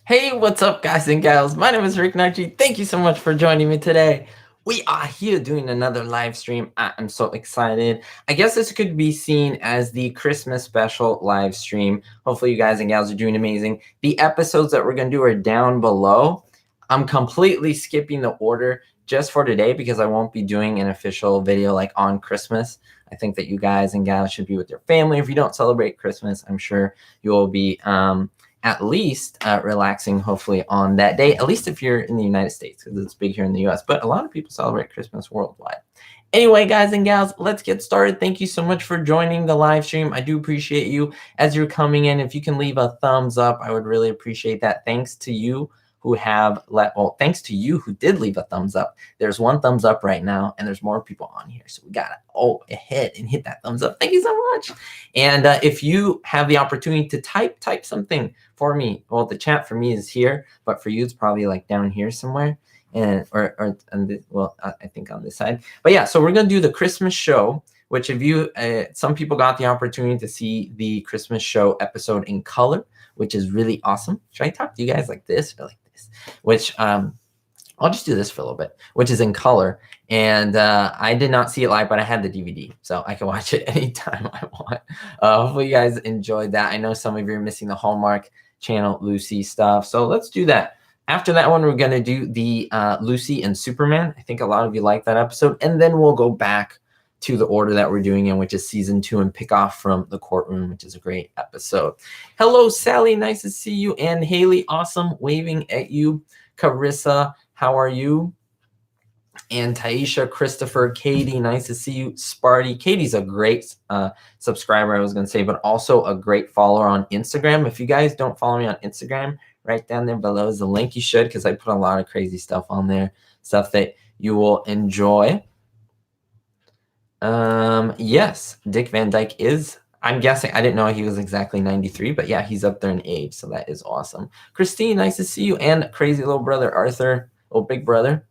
Hey, what's up, guys and gals? My name is Ricknineg. Thank you so much for joining me today. We are here doing another live stream. I'm so excited. I guess this could be seen as the Christmas special live stream. Hopefully, you guys and gals are doing amazing. The episodes that we're going to do are down below. I'm completely skipping the order just for today because I won't be doing an official video like on Christmas. I think that you guys and gals should be with your family. If you don't celebrate Christmas, I'm sure you will be at least relaxing, hopefully, on that day, at least if you're in the United States, because it's big here in the US. But a lot of people celebrate Christmas worldwide. Anyway, guys and gals, let's get started. Thank you so much for joining the live stream. I do appreciate you as you're coming in. If you can leave a thumbs up, I would really appreciate that. Thanks to you thanks to you who did leave a thumbs up. There's one thumbs up right now, and there's more people on here. So we got to go ahead and hit that thumbs up. Thank you so much. And if you have the opportunity to type something for me. Well, the chat for me is here, but for you, it's probably like down here somewhere. And I think on this side. But yeah, so we're gonna do the Christmas show, which if you, some people got the opportunity to see the Christmas show episode in color, which is really awesome. Should I talk to you guys like this or like this? Which I'll just do this for a little bit, which is in color. And I did not see it live, but I had the DVD, so I can watch it anytime I want. Hopefully you guys enjoyed that. I know some of you are missing the Hallmark Channel Lucy stuff, so let's do that. After that one, we're going to do the Lucy and Superman. I think a lot of you like that episode. And then we'll go back to the order that we're doing in, which is season 2, and pick off from the courtroom, which is a great episode. Hello, Sally. Nice to see you. And Haley, awesome. Waving at you. Carissa, how are you? And Taisha, Christopher, Katie, nice to see you. Sparty. Katie's a great subscriber, I was going to say, but also a great follower on Instagram. If you guys don't follow me on Instagram, right down there below is the link. You should, because I put a lot of crazy stuff on there, stuff that you will enjoy. Yes, Dick Van Dyke is, I'm guessing, I didn't know he was exactly 93, but yeah, he's up there in age, so that is awesome. Christine, nice to see you. And crazy little brother Arthur, little big brother.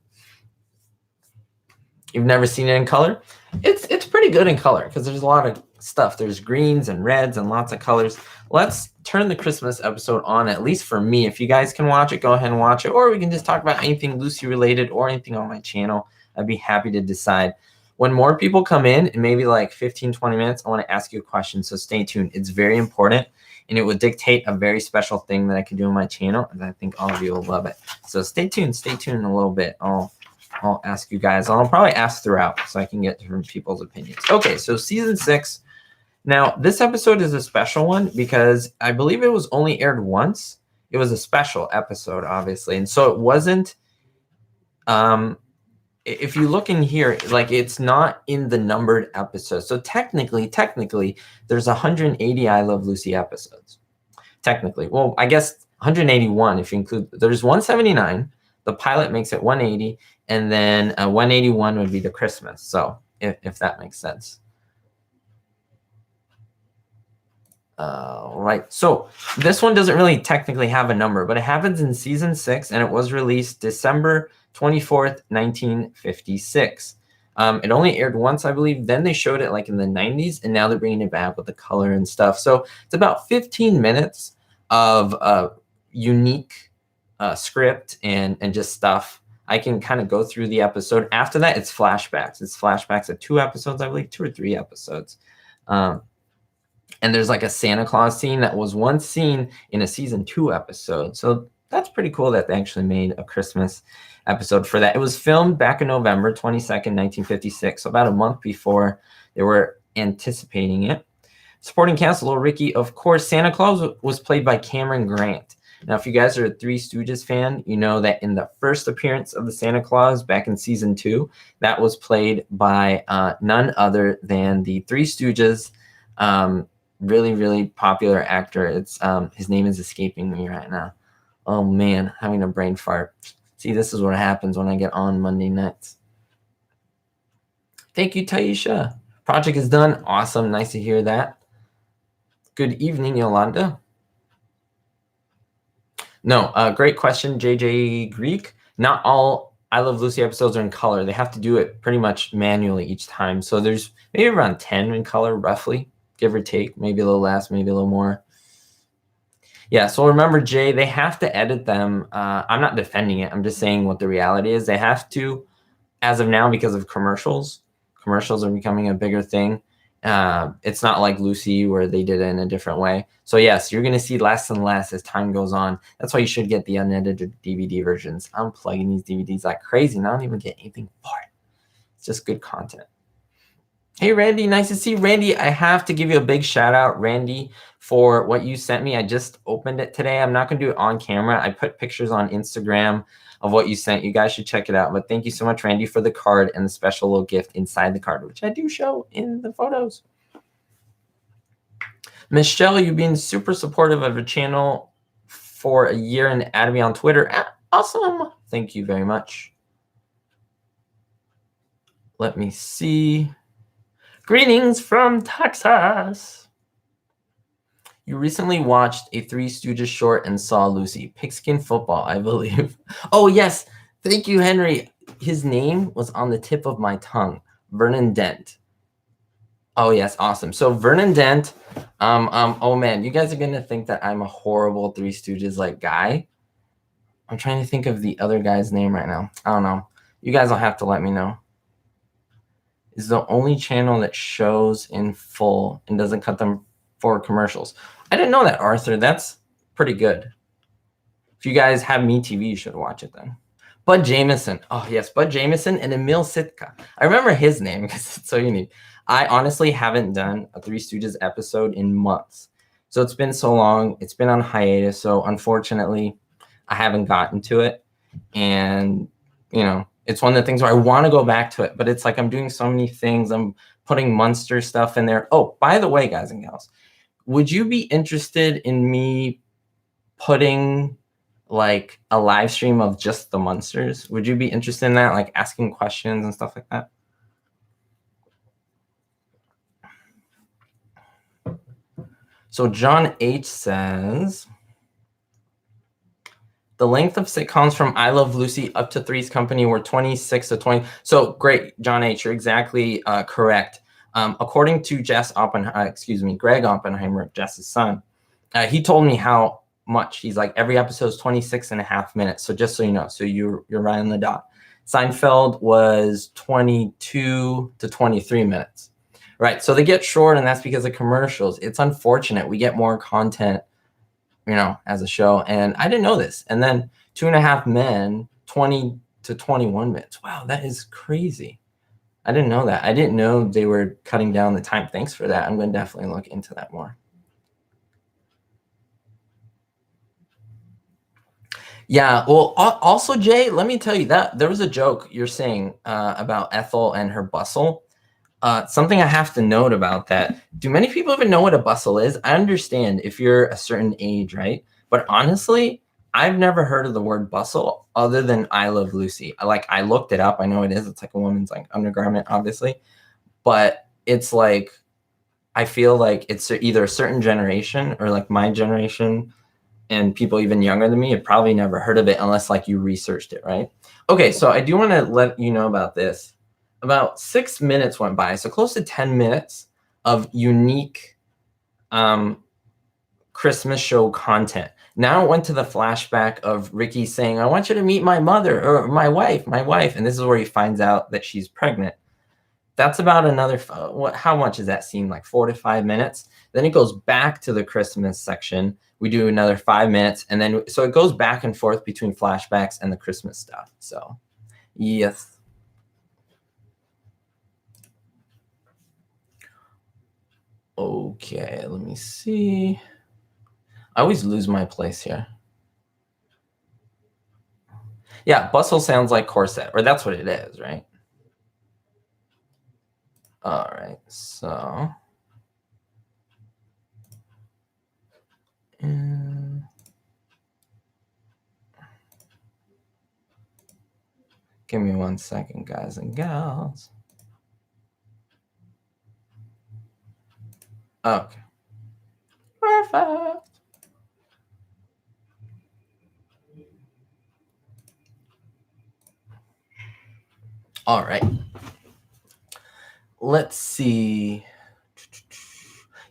You've never seen it in color? It's pretty good in color because there's a lot of stuff. There's greens and reds and lots of colors. Let's turn the Christmas episode on, at least for me. If you guys can watch it, go ahead and watch it. Or we can just talk about anything Lucy related or anything on my channel. I'd be happy to decide. When more people come in maybe like 15, 20 minutes, I want to ask you a question. So stay tuned. It's very important. And it would dictate a very special thing that I could do on my channel. And I think all of you will love it. So stay tuned. Stay tuned in a little bit. I'll ask you guys. I'll probably ask throughout so I can get different people's opinions. Okay, so season 6. Now, this episode is a special one because I believe it was only aired once. It was a special episode, obviously. And so it wasn't, if you look in here, like it's not in the numbered episodes. So technically, there's 180 I Love Lucy episodes. Technically. Well, I guess 181 if you include, there's 179. The pilot makes it 180, and then 181 would be the Christmas. So if that makes sense. All right. So this one doesn't really technically have a number, but it happens in season 6, and it was released December 24th, 1956. It only aired once, I believe. Then they showed it like in the 90s, and now they're bringing it back with the color and stuff. So it's about 15 minutes of unique script and just stuff. I can kind of go through the episode. After that, it's flashbacks. It's flashbacks of 2 episodes, I believe, 2 or 3 episodes. And there's like a Santa Claus scene that was once seen in a season 2 episode. So that's pretty cool that they actually made a Christmas episode for that. It was filmed back in November 22nd, 1956, so about a month before they were anticipating it. Supporting cast, Little Ricky, of course. Santa Claus was played by Cameron Grant. Now, if you guys are a Three Stooges fan, you know that in the first appearance of the Santa Claus back in season 2, that was played by none other than the Three Stooges, really, really popular actor. It's his name is escaping me right now. Oh, man, having a brain fart. See, this is what happens when I get on Monday nights. Thank you, Taisha. Project is done. Awesome. Nice to hear that. Good evening, Yolanda. No, great question, JJ Greek. Not all I Love Lucy episodes are in color. They have to do it pretty much manually each time. So there's maybe around 10 in color, roughly, give or take. Maybe a little less, maybe a little more. Yeah, so remember, Jay, they have to edit them. I'm not defending it. I'm just saying what the reality is. They have to, as of now, because of commercials. Commercials are becoming a bigger thing. It's not like Lucy where they did it in a different way. So yes, you're going to see less and less as time goes on. That's why you should get the unedited DVD versions. I'm plugging these DVDs like crazy, and I don't even get anything for it. It's just good content. Hey, Randy, nice to see you. Randy, I have to give you a big shout out, Randy, for what you sent me. I just opened it today. I'm not going to do it on camera. I put pictures on Instagram of what you sent. You guys should check it out. But thank you so much, Randy, for the card and the special little gift inside the card, which I do show in the photos. Michelle, you've been super supportive of your channel for a year and added me on Twitter. Awesome. Thank you very much. Let me see. Greetings from Texas. You recently watched a Three Stooges short and saw Lucy. Pigskin football, I believe. Oh, yes. Thank you, Henry. His name was on the tip of my tongue. Vernon Dent. Oh, yes. Awesome. So Vernon Dent. Oh, man. You guys are going to think that I'm a horrible Three Stooges like guy. I'm trying to think of the other guy's name right now. I don't know. You guys will have to let me know. Is the only channel that shows in full and doesn't cut them for commercials. I didn't know that, Arthur. That's pretty good. If you guys have MeTV, you should watch it then. Bud Jameson. Oh, yes, Bud Jameson and Emil Sitka. I remember his name because it's so unique. I honestly haven't done a Three Stooges episode in months. So it's been so long. It's been on hiatus. So unfortunately, I haven't gotten to it. And, you know, it's one of the things where I want to go back to it, but it's like I'm doing so many things. I'm putting Munster stuff in there. Oh, by the way, guys and gals, would you be interested in me putting like a live stream of just the Munsters? Would you be interested in that, like asking questions and stuff like that? So John H says, the length of sitcoms from I Love Lucy up to Three's Company were 26 to 20. So great, John H, you're exactly correct. According to Greg Oppenheimer, Jess's son, he told me how much. He's like, every episode is 26 and a half minutes. So just so you know, so you're right on the dot. Seinfeld was 22 to 23 minutes. Right, so they get short, and that's because of commercials. It's unfortunate. We get more content, you know, as a show, and I didn't know this. And then 2.5 Men, 20 to 21 minutes. Wow, that is crazy. I didn't know that. I didn't know they were cutting down the time. Thanks for that. I'm going to definitely look into that more. Yeah, well, also, Jay, let me tell you that there was a joke you're saying about Ethel and her bustle. Something I have to note about that. Do many people even know what a bustle is? I understand if you're a certain age, right? But honestly, I've never heard of the word bustle other than I Love Lucy. I looked it up. I know it is. It's like a woman's like undergarment, obviously. But it's like, I feel like it's either a certain generation or like my generation and people even younger than me have probably never heard of it unless like you researched it, right? Okay, so I do want to let you know about this. About 6 minutes went by, so close to 10 minutes of unique Christmas show content. Now it went to the flashback of Ricky saying, I want you to meet my mother or my wife. And this is where he finds out that she's pregnant. That's about another, how much is that scene? Like 4 to 5 minutes. Then it goes back to the Christmas section. We do another 5 minutes. And then, so it goes back and forth between flashbacks and the Christmas stuff. So, yes. Okay, let me see. I always lose my place here. Yeah, bustle sounds like corset, or that's what it is, right? All right, so. Give me 1 second, guys and gals. Okay. Perfect. All right. Let's see.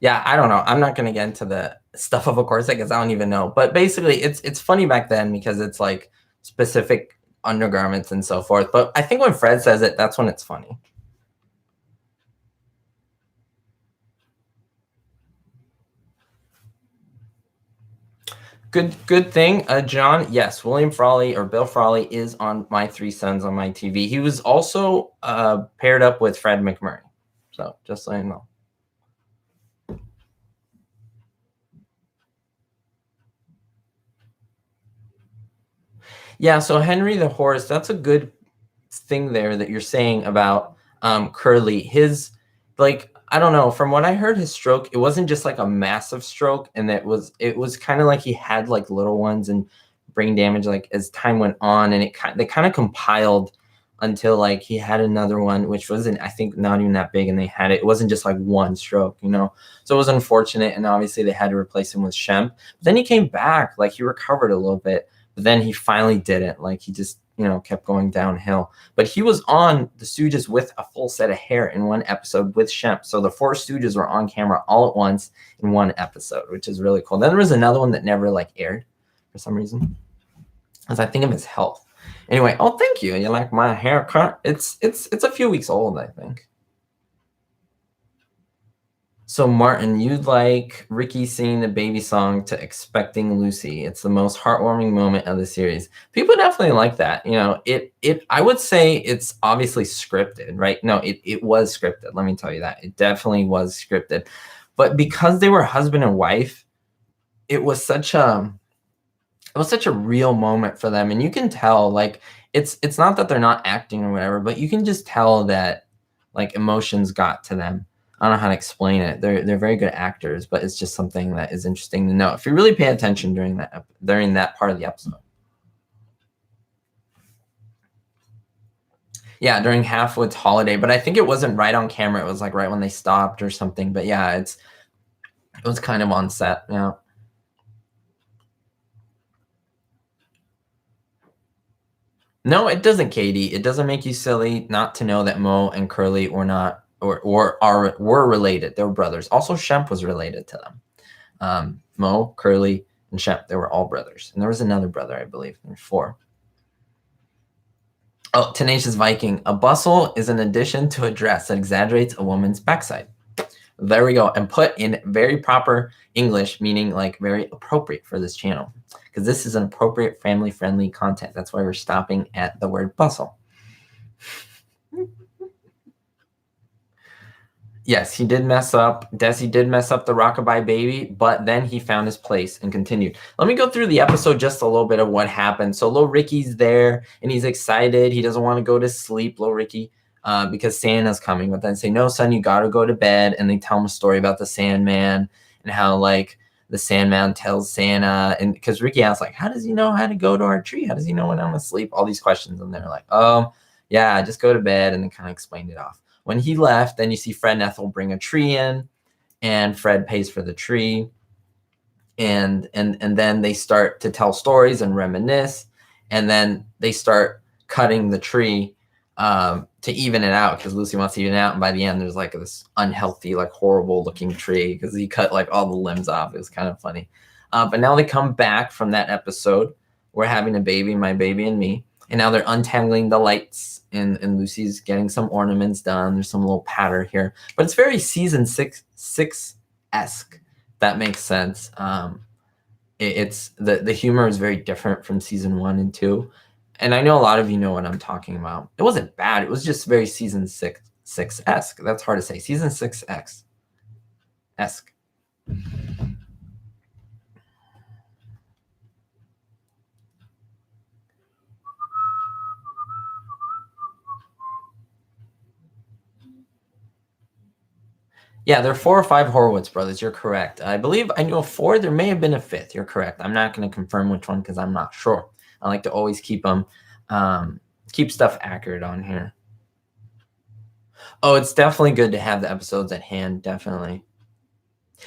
Yeah, I don't know. I'm not going to get into the stuff of a course. I guess I don't even know. But basically, it's funny back then because it's like specific undergarments and so forth. But I think when Fred says it, that's when it's funny. Good thing, John. Yes, William Frawley or Bill Frawley is on My Three Sons on my TV. He was also paired up with Fred McMurray. So just so you know. Yeah, so Henry the Horse, that's a good thing there that you're saying about Curly. His, like, I don't know, from what I heard, his stroke, it wasn't just like a massive stroke, and it was kind of like he had like little ones and brain damage like as time went on, and they kind of compiled until like he had another one, which wasn't, I think, not even that big, and they had it. It wasn't just like one stroke, you know. So it was unfortunate, and obviously they had to replace him with Shemp. But then he came back, like he recovered a little bit, but then he finally didn't. Like he just, you know, kept going downhill. But he was on the Stooges with a full set of hair in one episode with Shemp. So the four Stooges were on camera all at once in one episode, which is really cool. Then there was another one that never like aired for some reason, as I think of his health. Anyway, oh, thank you. You like my haircut? It's a few weeks old, I think. So Martin, you'd like Ricky singing the baby song to Expecting Lucy. It's the most heartwarming moment of the series. People definitely like that. You know, I would say it's obviously scripted, right? No, it was scripted. Let me tell you that. It definitely was scripted. But because they were husband and wife, it was such a real moment for them. And you can tell, like, it's not that they're not acting or whatever, but you can just tell that like emotions got to them. I don't know how to explain it. They're very good actors, but it's just something that is interesting to know if you really pay attention during that part of the episode. Yeah, during Halfwood's holiday, but I think it wasn't right on camera. It was like right when they stopped or something. But yeah, it was kind of on set. Yeah. No, it doesn't, Katie. It doesn't make you silly not to know that Mo and Curly were not were related. They were brothers. Also, Shemp was related to them. Mo, Curly, and Shemp, they were all brothers. And there was another brother, I believe. There were four. Oh, Tenacious Viking. A bustle is an addition to a dress that exaggerates a woman's backside. There we go. And put in very proper English, meaning like very appropriate for this channel. Because this is an appropriate family-friendly content. That's why we're stopping at the word bustle. Yes, he did mess up. Desi did mess up the Rockabye Baby, but then he found his place and continued. Let me go through the episode just a little bit of what happened. So little Ricky's there, and he's excited. He doesn't want to go to sleep, little Ricky, because Santa's coming. But then say, no, son, you got to go to bed. And they tell him a story about the Sandman and how, like, the Sandman tells Santa. And because Ricky asks, like, how does he know how to go to our tree? How does he know when I'm asleep? All these questions. And they're like, oh, yeah, just go to bed. And they kind of explained it off. When he left, then you see Fred and Ethel bring a tree in, and Fred pays for the tree. And then they start to tell stories and reminisce. And then they start cutting the tree to even it out, because Lucy wants to even it out. And by the end, there's like this unhealthy, like horrible looking tree because he cut like all the limbs off. It was kind of funny. But now they come back from that episode. We're having a baby, my baby and me. And now they're untangling the lights, and Lucy's getting some ornaments done. There's some little patter here, but it's very season six-esque. That makes sense. It's the humor is very different from season 1 and 2, and I know a lot of you know what I'm talking about. It wasn't bad. It was just very season six-esque. That's hard to say. Season 6-esque. Yeah, there are 4 or 5 Horowitz brothers. You're correct. I believe I knew a 4. There may have been a 5th. You're correct. I'm not going to confirm which one because I'm not sure. I like to always keep stuff accurate on here. Oh, it's definitely good to have the episodes at hand. Definitely.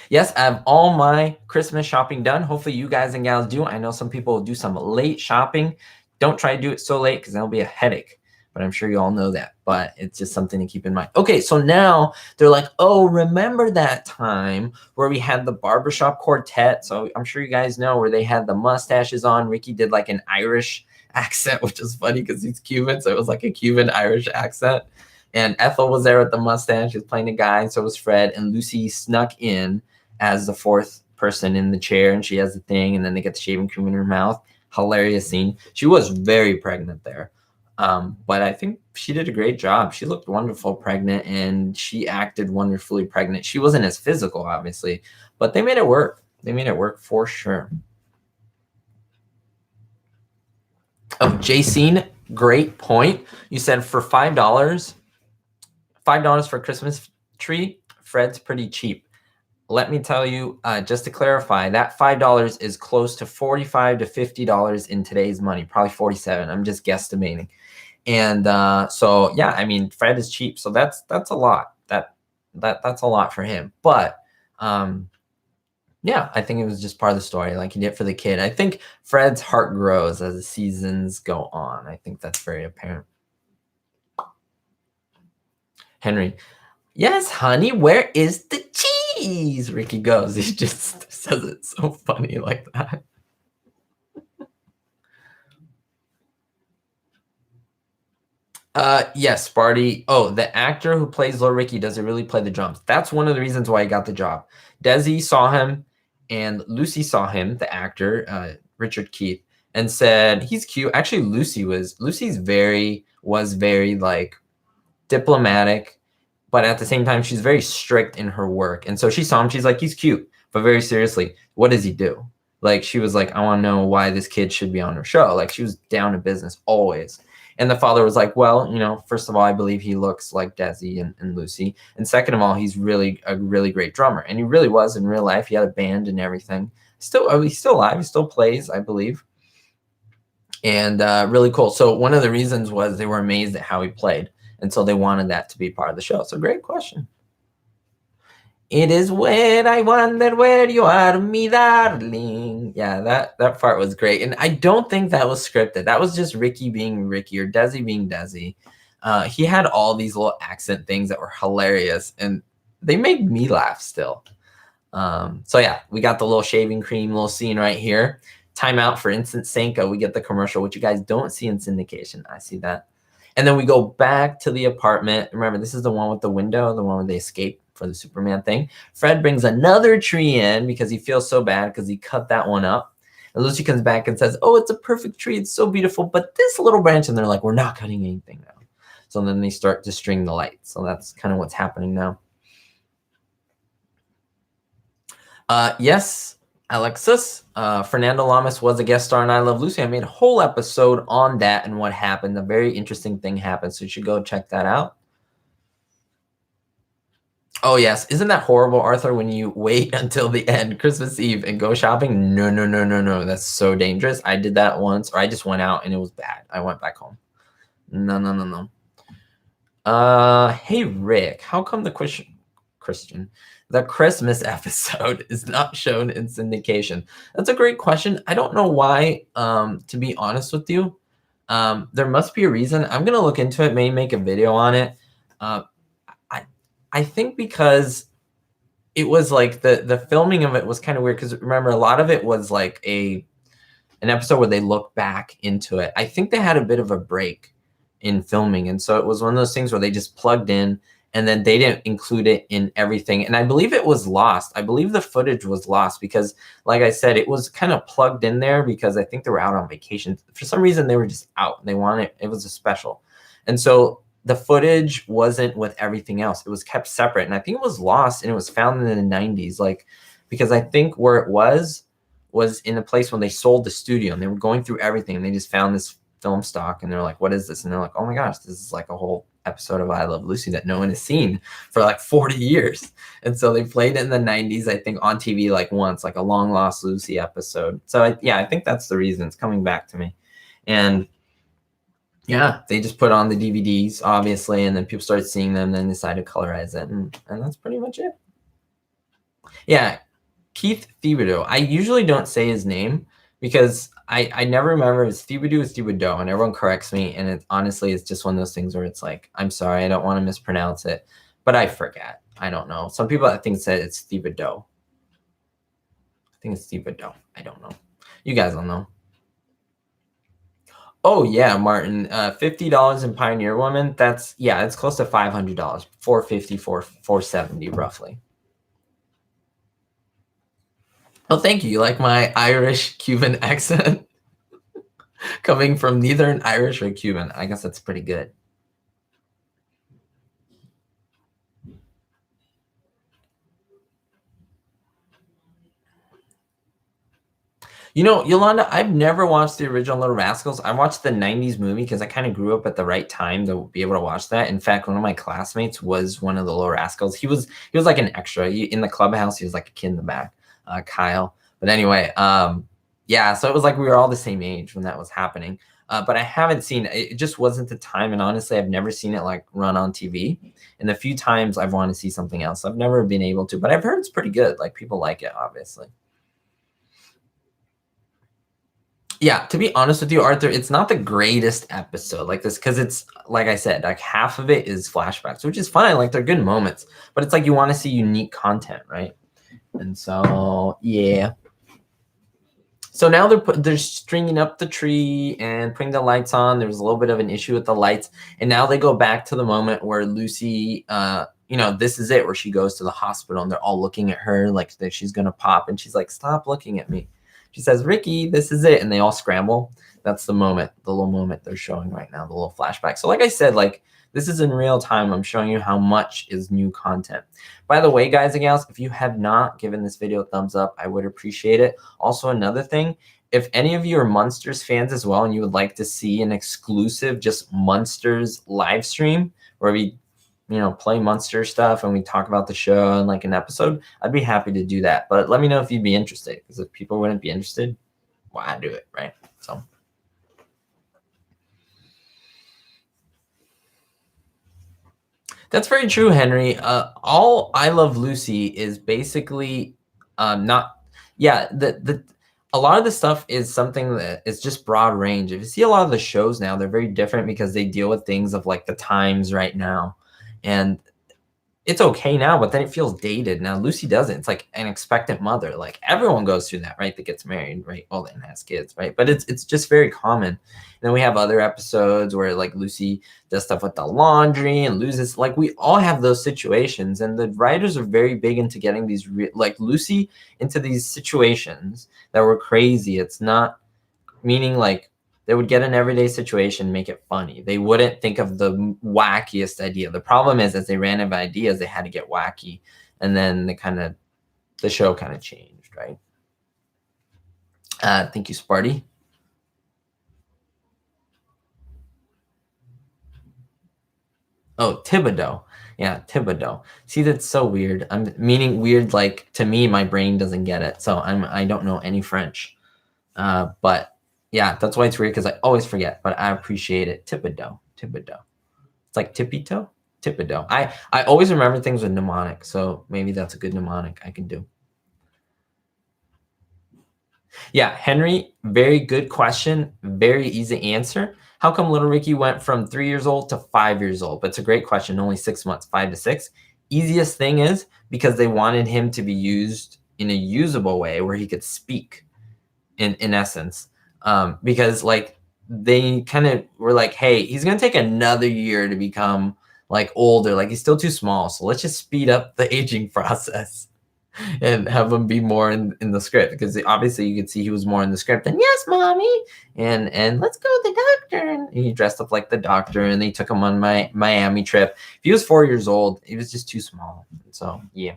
Yes, I have all my Christmas shopping done. Hopefully you guys and gals do. I know some people will do some late shopping. Don't try to do it so late because that'll be a headache. but I'm sure you all know that, but it's just something to keep in mind. Okay, so now they're like, oh, remember that time where we had the barbershop quartet? So I'm sure you guys know where they had the mustaches on. Ricky did like an Irish accent, which is funny because he's Cuban, so it was like a Cuban Irish accent. And Ethel was there with the mustache. She was playing a guy, and so was Fred. And Lucy snuck in as the fourth person in the chair, and she has the thing, and then they get the shaving cream in her mouth. Hilarious scene. She was very pregnant there. But I think she did a great job. She looked wonderful pregnant, and she acted wonderfully pregnant. She wasn't as physical, obviously, but they made it work. They made it work for sure. Oh, Jacene, great point. You said for $5 for a Christmas tree, Fred's pretty cheap. Let me tell you, just to clarify, that $5 is close to $45 to $50 in today's money, probably 47. I'm just guesstimating. And so yeah, I mean, Fred is cheap, so that's a lot. That's a lot for him. But yeah, I think it was just part of the story, like he did it for the kid. I think Fred's heart grows as the seasons go on. I think that's very apparent. Henry, yes, honey, where is the cheese? Ricky goes. He just says it so funny like that. Yes, Sparty. Oh, the actor who plays Little Ricky doesn't really play the drums. That's one of the reasons why he got the job. Desi saw him, and Lucy saw him, the actor, Richard Keith, and said he's cute. Actually, Lucy's very like diplomatic, but at the same time, she's very strict in her work. And so she saw him. She's like, he's cute, but very seriously, what does he do? Like, she was like, I want to know why this kid should be on her show. Like, she was down to business always. And the father was like, well, you know, first of all, I believe he looks like Desi and Lucy. And second of all, he's really a really great drummer. And he really was in real life. He had a band and everything. He's still alive. He still plays, I believe. And really cool. So one of the reasons was they were amazed at how he played. And so they wanted that to be part of the show. So great question. It is when I wonder where you are, me darling. Yeah, that part was great. And I don't think that was scripted. That was just Ricky being Ricky or Desi being Desi. He had all these little accent things that were hilarious, and they made me laugh still. So yeah, we got the little shaving cream little scene right here. Time out for Instant Senka. We get the commercial, which you guys don't see in syndication. I see that. And then we go back to the apartment. Remember, this is the one with the window, the one where they escape for the Superman thing. Fred brings another tree in because he feels so bad because he cut that one up. And Lucy comes back and says, oh, it's a perfect tree. It's so beautiful. But this little branch, and they're like, we're not cutting anything now. So then they start to string the lights. So that's kind of what's happening now. Yes, Alexis. Fernando Lamas was a guest star in I Love Lucy. I made a whole episode on that and what happened. A very interesting thing happened. So you should go check that out. Oh, yes. Isn't that horrible, Arthur, when you wait until the end, Christmas Eve, and go shopping? No, no, no, no, no. That's so dangerous. I did that once, or I just went out and it was bad. I went back home. No, no, no, no. Hey, Rick, how come the the Christmas episode is not shown in syndication? That's a great question. I don't know why, to be honest with you. There must be a reason. I'm going to look into it, maybe make a video on it. I think because it was like the filming of it was kind of weird, because remember, a lot of it was like an episode where they look back into it. I think they had a bit of a break in filming, and so it was one of those things where they just plugged in and then they didn't include it in everything. And I believe it was lost. I believe the footage was lost because, like I said, it was kind of plugged in there because I think they were out on vacation. For some reason, they were just out. They wanted it was a special, and so the footage wasn't with everything else. It was kept separate. And I think it was lost, and it was found in the 90s. Like, because I think where it was in a place when they sold the studio, and they were going through everything, and they just found this film stock, and they're like, what is this? And they're like, oh my gosh, this is like a whole episode of I Love Lucy that no one has seen for like 40 years. And so they played it in the 90s, I think, on TV like once, like a long lost Lucy episode. So yeah, I think that's the reason it's coming back to me. And yeah, they just put on the DVDs, obviously, and then people started seeing them, then decided to colorize it, and that's pretty much it. Yeah, Keith Thibodeau. I usually don't say his name because I never remember. It's Thibodeau, it's Thibodeau, and everyone corrects me. And it honestly, it's just one of those things where it's like, I'm sorry, I don't want to mispronounce it, but I forget. I don't know. Some people I think said it's Thibodeau. I think it's Thibodeau. I don't know. You guys don't know. Oh yeah, Martin. $50 in Pioneer Woman. That's it's close to $500. $450, $470 roughly. Oh, thank you. You like my Irish Cuban accent? Coming from neither an Irish or Cuban. I guess that's pretty good. You know, Yolanda, I've never watched the original Little Rascals. I watched the 90s movie because I kind of grew up at the right time to be able to watch that. In fact, one of my classmates was one of the Little Rascals. He was like an extra. In the clubhouse, he was like a kid in the back, Kyle. But anyway, yeah, so it was like we were all the same age when that was happening. But I haven't seen it. It just wasn't the time. And honestly, I've never seen it like run on TV. And the few times I've wanted to see something else, I've never been able to. But I've heard it's pretty good. Like people like it, obviously. Yeah, to be honest with you, Arthur, it's not the greatest episode like this because it's like I said, like half of it is flashbacks, which is fine. Like they're good moments, but it's like you want to see unique content, right? And so, yeah. So now they're stringing up the tree and putting the lights on. There was a little bit of an issue with the lights, and now they go back to the moment where Lucy, this is it, where she goes to the hospital and they're all looking at her like that she's gonna pop, and she's like, "Stop looking at me." She says, "Ricky, this is it," and they all scramble. That's the moment, the little moment they're showing right now, the little flashback. So, like I said, like this is in real time. I'm showing you how much is new content. By the way, guys and gals, if you have not given this video a thumbs up, I would appreciate it. Also, another thing, if any of you are Munsters fans as well and you would like to see an exclusive just Munsters live stream where we play Munster stuff and we talk about the show and like an episode, I'd be happy to do that. But let me know if you'd be interested, because if people wouldn't be interested, why do it, right? So that's very true, Henry. All I Love Lucy is basically not, yeah, a lot of the stuff is something that is just broad range. If you see a lot of the shows now, they're very different because they deal with things of like the times right now. And it's okay now, but then it feels dated. Now Lucy doesn't. It's like an expectant mother. Like everyone goes through that, right? That gets married, right? Well, then has kids, right? But it's just very common. And then we have other episodes where like Lucy does stuff with the laundry and loses. Like we all have those situations, and the writers are very big into getting these like Lucy into these situations that were crazy. It's not meaning like they would get an everyday situation, make it funny. They wouldn't think of the wackiest idea. The problem is, as they ran out of ideas, they had to get wacky, and then the show kind of changed, right? Thank you, Sparty. Oh, Thibodeau. Yeah, Thibodeau. See, that's so weird. I'm meaning weird, like to me, my brain doesn't get it. So I don't know any French. But yeah, that's why it's weird, because I always forget, but I appreciate it. Thibodeau. It's like tippy toe. Thibodeau. I always remember things with mnemonic, so maybe that's a good mnemonic I can do. Yeah, Henry, very good question. Very easy answer. How come little Ricky went from 3 years old to 5 years old? But it's a great question. Only 6 months, 5 to 6. Easiest thing is because they wanted him to be used in a usable way where he could speak in essence. Because like they kind of were like, hey, he's going to take another year to become like older. Like he's still too small. So let's just speed up the aging process and have him be more in the script, because obviously you could see he was more in the script than yes, mommy, and let's go to the doctor. And he dressed up like the doctor, and they took him on my Miami trip. If he was 4 years old, he was just too small. So yeah.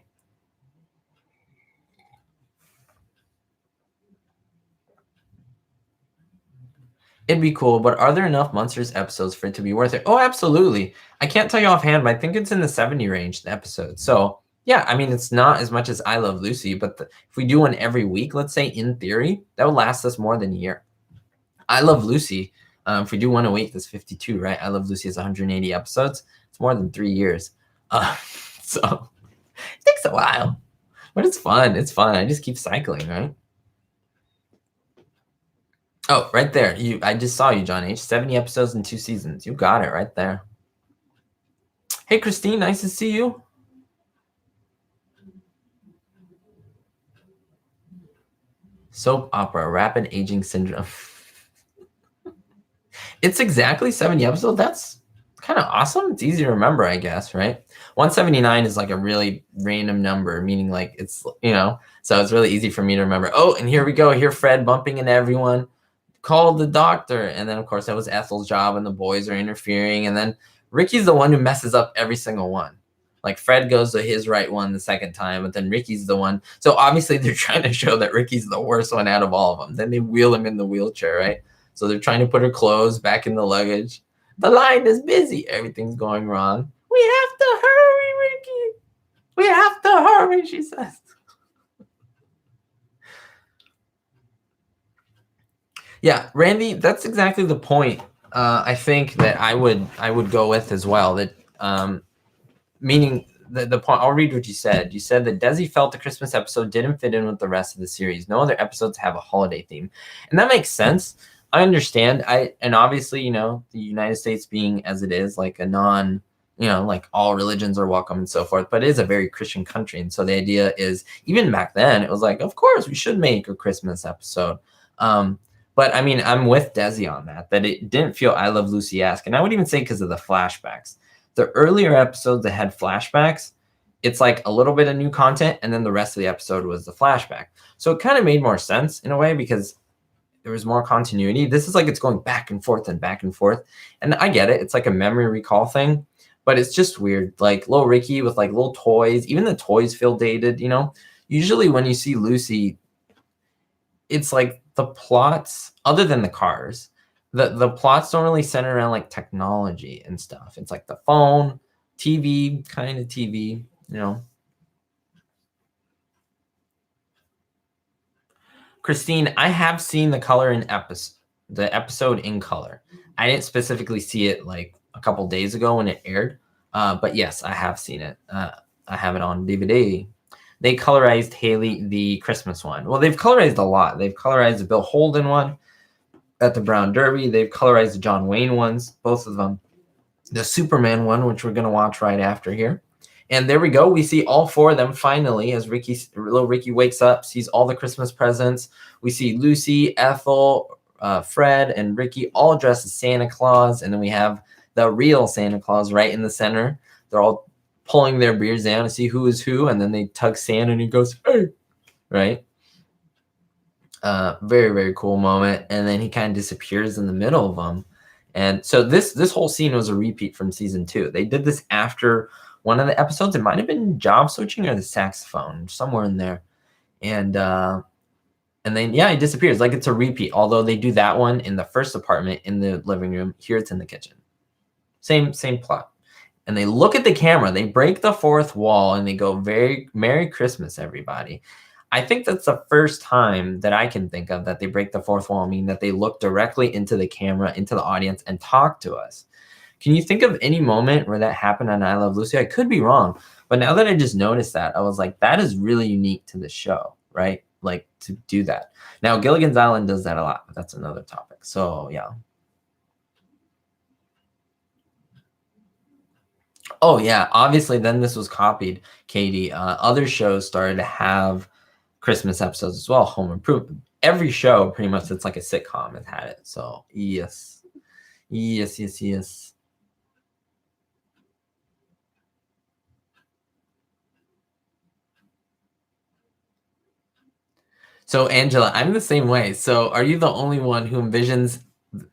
It'd be cool, but are there enough Munsters episodes for it to be worth it? Oh, absolutely. I can't tell you offhand, but I think it's in the 70 range, the episode. So yeah, I mean, it's not as much as I Love Lucy, but if we do one every week, let's say in theory, that would last us more than a year. I Love Lucy, if we do one a week, that's 52, right? I Love Lucy is 180 episodes. It's more than 3 years. So it takes a while, but it's fun. It's fun. I just keep cycling, right? Oh, right there. I just saw you, John H. 70 episodes and 2 seasons. You got it right there. Hey, Christine, nice to see you. Soap opera, rapid aging syndrome. It's exactly 70 episodes. That's kind of awesome. It's easy to remember, I guess, right? 179 is like a really random number, meaning like it's, so it's really easy for me to remember. Oh, and here we go. Here, Fred bumping into everyone. Called the doctor. And then, of course, that was Ethel's job, and the boys are interfering. And then Ricky's the one who messes up every single one. Like Fred goes to his right one the second time, but then Ricky's the one. So obviously they're trying to show that Ricky's the worst one out of all of them. Then they wheel him in the wheelchair, right? So they're trying to put her clothes back in the luggage. The line is busy. Everything's going wrong. We have to hurry, Ricky. We have to hurry, she says. Yeah, Randy, that's exactly the point. I think that I would go with as well. That meaning the point. I'll read what you said. You said that Desi felt the Christmas episode didn't fit in with the rest of the series. No other episodes have a holiday theme, and that makes sense. I understand. And obviously, the United States being as it is, like a non, like all religions are welcome and so forth, but it is a very Christian country. And so the idea is, even back then, it was like, of course, we should make a Christmas episode. But I mean, I'm with Desi on that it didn't feel I Love Lucy-esque. And I would even say because of the flashbacks. The earlier episodes that had flashbacks, it's like a little bit of new content, and then the rest of the episode was the flashback. So it kind of made more sense in a way because there was more continuity. This is like it's going back and forth and back and forth. And I get it. It's like a memory recall thing, but it's just weird. Like little Ricky with like little toys, even the toys feel dated, Usually when you see Lucy, it's like the plots, other than the cars, the plots don't really center around like technology and stuff. It's like the phone, TV, kind of TV, Christine, I have seen the episode in color. I didn't specifically see it like a couple days ago when it aired, but yes, I have seen it. I have it on DVD. They colorized Haley the Christmas one. Well, they've colorized a lot. They've colorized the Bill Holden one at the Brown Derby. They've colorized the John Wayne ones, both of them. The Superman one, which we're going to watch right after here. And there we go. We see all four of them finally as little Ricky wakes up, sees all the Christmas presents. We see Lucy, Ethel, Fred, and Ricky all dressed as Santa Claus. And then we have the real Santa Claus right in the center. They're all pulling their beards down to see who is who. And then they tug Santa and he goes, hey, right? Very, very cool moment. And then he kind of disappears in the middle of them. And so this whole scene was a repeat from season 2. They did this after one of the episodes. It might have been Job Switching or the Saxophone, somewhere in there. And then, yeah, it disappears. Like it's a repeat, although they do that one in the first apartment in the living room. Here it's in the kitchen. Same plot. And they look at the camera. They break the fourth wall and they go, very Merry Christmas, everybody. I think that's the first time that I can think of that they break the fourth wall, meaning that they look directly into the camera, into the audience, and talk to us. Can you think of any moment where that happened on I Love Lucy? I could be wrong, but now that I just noticed that, I was like, that is really unique to the show, right? Like to do that. Now, Gilligan's Island does that a lot, but that's another topic. So, yeah. Oh, yeah. Obviously, then this was copied, Katie. Other shows started to have Christmas episodes as well. Home Improvement. Every show, pretty much, it's like a sitcom has had it. So, yes. Yes. So, Angela, I'm the same way. So, are you the only one who envisions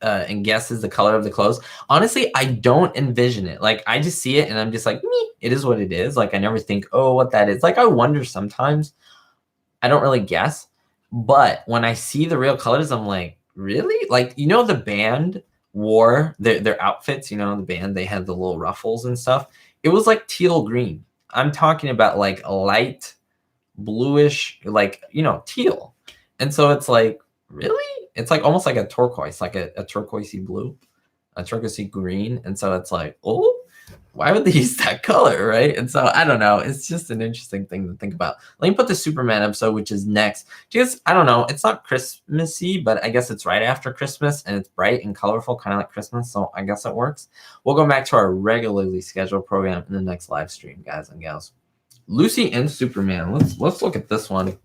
and guesses the color of the clothes? Honestly, I don't envision it. Like, I just see it and I'm just like, me, it is what it is. Like, I never think, oh, what that is. Like, I wonder sometimes. I don't really guess. But when I see the real colors, I'm like, really? Like, the band wore their outfits, the band, they had the little ruffles and stuff. It was like teal green. I'm talking about like a light bluish, like, teal. And so it's like, really? It's like almost like a turquoise, like a turquoisey blue, a turquoisey green. And so it's like, oh, why would they use that color, right? And so I don't know. It's just an interesting thing to think about. Let me put the Superman episode, which is next. Just, I don't know. It's not Christmassy, but I guess it's right after Christmas, and it's bright and colorful, kind of like Christmas. So I guess it works. We'll go back to our regularly scheduled program in the next live stream, guys and gals. Lucy and Superman. Let's look at this one.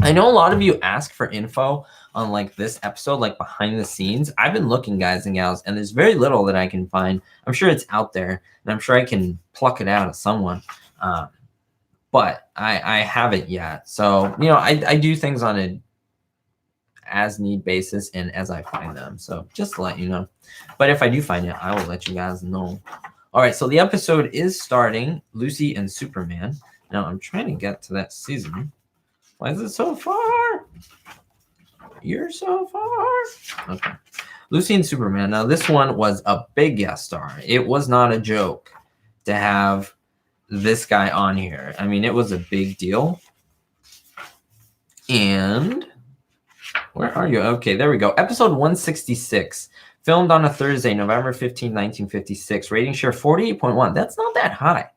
I know a lot of you ask for info on like this episode, like behind the scenes. I've been looking, guys and gals, and there's very little that I can find. I'm sure it's out there, and I'm sure I can pluck it out of someone, but I haven't yet. So, you know, I do things on a as need basis and as I find them. So just to let you know. But if I do find it, I will let you guys know. All right, so the episode is starting, Lucy and Superman. Now, I'm trying to get to that season. Why is it so far? You're so far. Okay. Lucy and Superman. Now, this one was a big guest star. It was not a joke to have this guy on here. I mean, it was a big deal. And where are you? Okay, there we go. Episode 166. Filmed on a Thursday, November 15, 1956. Rating share 48.1. That's not that high.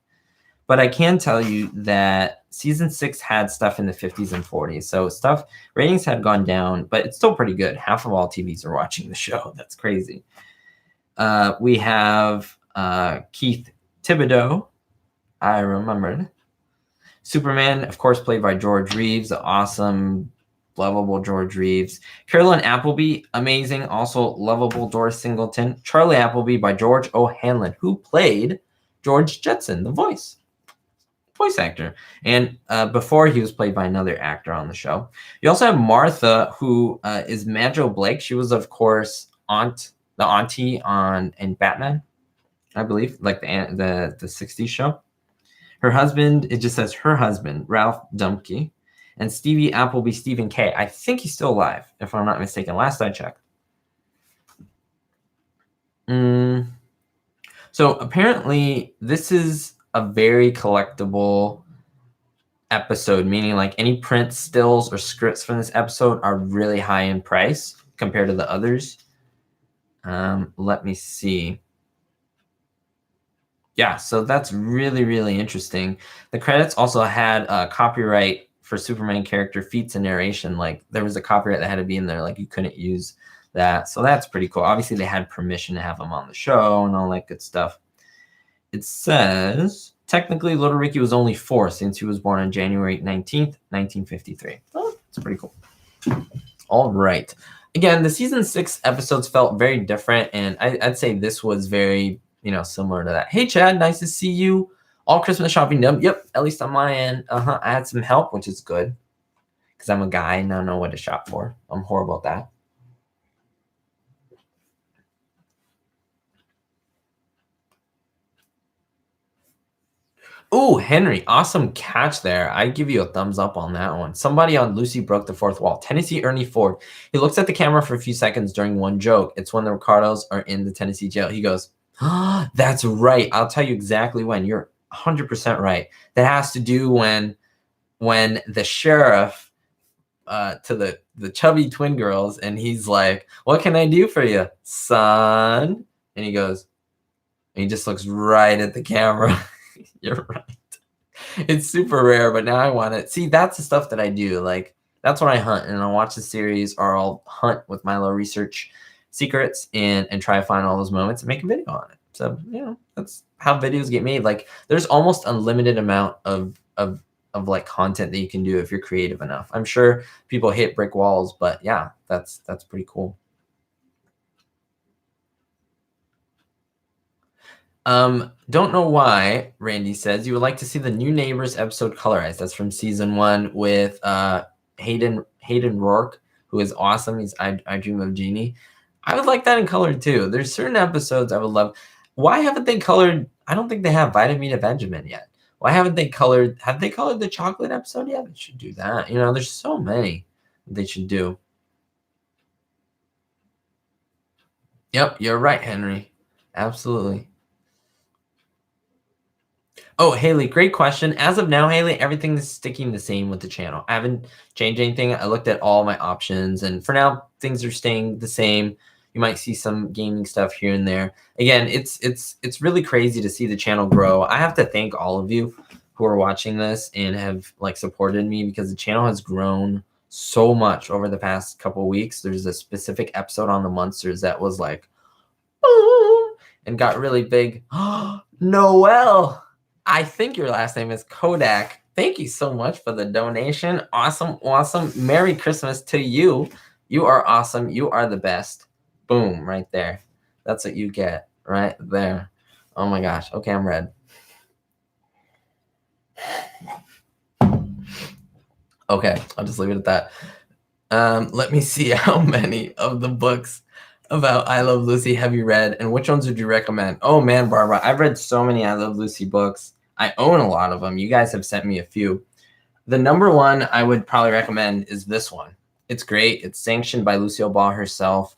But I can tell you that season 6 had stuff in the 50s and 40s. So ratings had gone down, but it's still pretty good. Half of all TVs are watching the show. That's crazy. We have Keith Thibodeau. I remembered. Superman, of course, played by George Reeves. The awesome, lovable George Reeves. Carolyn Appleby, amazing. Also lovable Doris Singleton. Charlie Appleby by George O'Hanlon, who played George Jetson, the voice actor, and before he was played by another actor on the show. You also have Martha, who is Madjo Blake. She was, of course, the auntie in Batman, I believe, like the 60s show. Her husband, it just says her husband, Ralph Dumpke, and Stevie Appleby, Stephen K. I think he's still alive, if I'm not mistaken. Last I checked. So apparently, this is a very collectible episode, meaning like any print stills or scripts from this episode are really high in price compared to the others. Let me see. Yeah, so that's really, really interesting. The credits also had a copyright for Superman character feats and narration. Like there was a copyright that had to be in there, like you couldn't use that. So that's pretty cool. Obviously, they had permission to have him on the show and all that good stuff. It says, technically, Little Ricky was only 4 since he was born on January 19th, 1953. Oh, it's pretty cool. All right. Again, the season 6 episodes felt very different, and I'd say this was very, similar to that. Hey, Chad, nice to see you. All Christmas shopping done. Yep, at least on my end. I had some help, which is good, because I'm a guy and I don't know what to shop for. I'm horrible at that. Oh, Henry, awesome catch there. I give you a thumbs up on that one. Somebody on Lucy broke the fourth wall. Tennessee Ernie Ford. He looks at the camera for a few seconds during one joke. It's when the Ricardos are in the Tennessee jail. He goes, "Ah, that's right. I'll tell you exactly when." You're 100% right. That has to do when the sheriff to the chubby twin girls, and he's like, "What can I do for you, son?" And he goes, and he just looks right at the camera. You're right. It's super rare, but now I want it. See, that's the stuff that I do. Like, that's when I hunt, and I'll watch the series, or I'll hunt with my little research secrets and try to find all those moments and make a video on it. So, that's how videos get made. Like, there's almost unlimited amount of like content that you can do if you're creative enough. I'm sure people hit brick walls, but yeah, that's pretty cool. Don't know why, Randy says, you would like to see the New Neighbors episode colorized. That's from season 1 with Hayden Rourke, who is awesome. He's I Dream of Jeannie. I would like that in color too. There's certain episodes I would love. Why haven't they colored? I don't think they have Vitamin of Benjamin yet. Why haven't they colored? Have they colored the chocolate episode yet? They should do that. There's so many they should do. Yep, you're right, Henry. Absolutely. Oh, Haley, great question. As of now, Haley, everything is sticking the same with the channel. I haven't changed anything. I looked at all my options, and for now, things are staying the same. You might see some gaming stuff here and there. Again, it's really crazy to see the channel grow. I have to thank all of you who are watching this and have like supported me, because the channel has grown so much over the past couple weeks. There's a specific episode on the Munsters that was like, "Oh," and got really big. Noel, I think your last name is Kodak. Thank you so much for the donation. Awesome, awesome. Merry Christmas to you. You are awesome. You are the best. Boom, right there. That's what you get right there. Oh my gosh. Okay, I'm red. Okay, I'll just leave it at that. Let me see how many of the books about I Love Lucy have you read, and which ones would you recommend? Oh man, Barbara, I've read so many I Love Lucy books. I own a lot of them. You guys have sent me a few. The number one I would probably recommend is this one. It's great. It's sanctioned by Lucille Ball herself.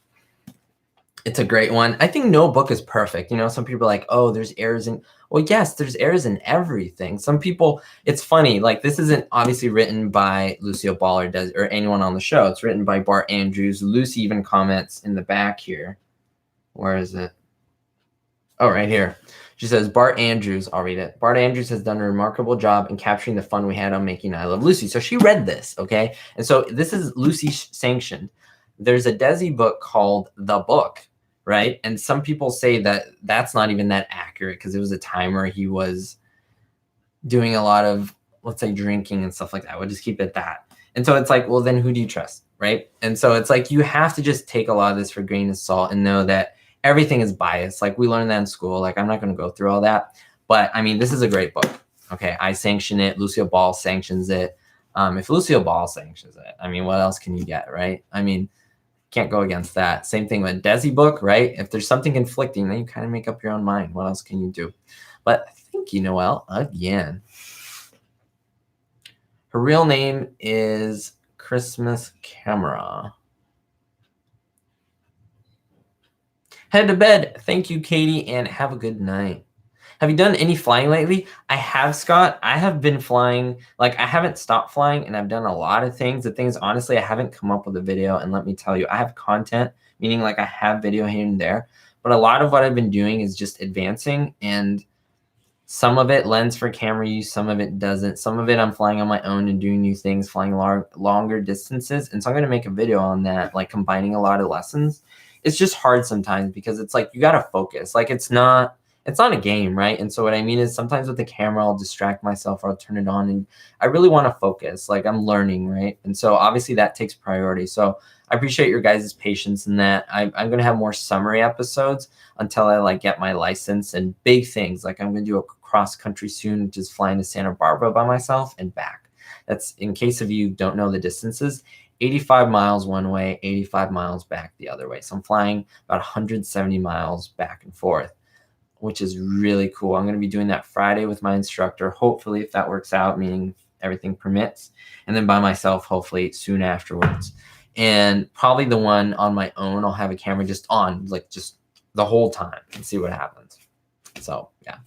It's a great one. I think no book is perfect. You know, some people are like, oh, there's errors in. Well, yes, there's errors in everything. Some people, it's funny. Like, this isn't obviously written by Lucille Ball or anyone on the show. It's written by Bart Andrews. Lucy even comments in the back here. Where is it? Oh, right here. She says, Bart Andrews, I'll read it. Bart Andrews has done a remarkable job in capturing the fun we had on making I Love Lucy. So she read this, okay? And so this is Lucy sanctioned. There's a Desi book called The Book, right? And some people say that that's not even that accurate, because it was a time where he was doing a lot of, let's say, drinking and stuff like that. We'll just keep it at that. And so it's like, well, then who do you trust, right? And so it's like, you have to just take a lot of this for a grain of salt and know that everything is biased. Like, we learned that in school. Like, I'm not going to go through all that. But, I mean, this is a great book. Okay, I sanction it. Lucille Ball sanctions it. If Lucille Ball sanctions it, I mean, what else can you get, right? I mean, can't go against that. Same thing with Desi book, right? If there's something conflicting, then you kind of make up your own mind. What else can you do? But thank you, Noelle, again. Her real name is Christmas Camera. Head to bed. Thank you, Katie, and have a good night. Have you done any flying lately? I have, Scott. I have been flying. Like, I haven't stopped flying, and I've done a lot of things. The thing is, honestly, I haven't come up with a video, and let me tell you, I have content, meaning like I have video here and there, but a lot of what I've been doing is just advancing, and some of it lends for camera use, some of it doesn't. Some of it I'm flying on my own and doing new things, flying longer distances, and so I'm going to make a video on that, like combining a lot of lessons. It's just hard sometimes, because it's like you got to focus. Like, it's not a game, right? And so what I mean is, sometimes with the camera, I'll distract myself, or I'll turn it on, and I really want to focus. Like, I'm learning, right? And so obviously that takes priority. So I appreciate your guys' patience in that. I'm going to have more summary episodes until I like get my license and big things. Like, I'm going to do a cross country soon, which is flying to Santa Barbara by myself and back. That's, in case of you don't know the distances, 85 miles one way, 85 miles back the other way. So I'm flying about 170 miles back and forth, which is really cool. I'm going to be doing that Friday with my instructor, hopefully, if that works out, meaning everything permits, and then by myself, hopefully, soon afterwards. And probably the one on my own, I'll have a camera just on, like, just the whole time, and see what happens. So, yeah.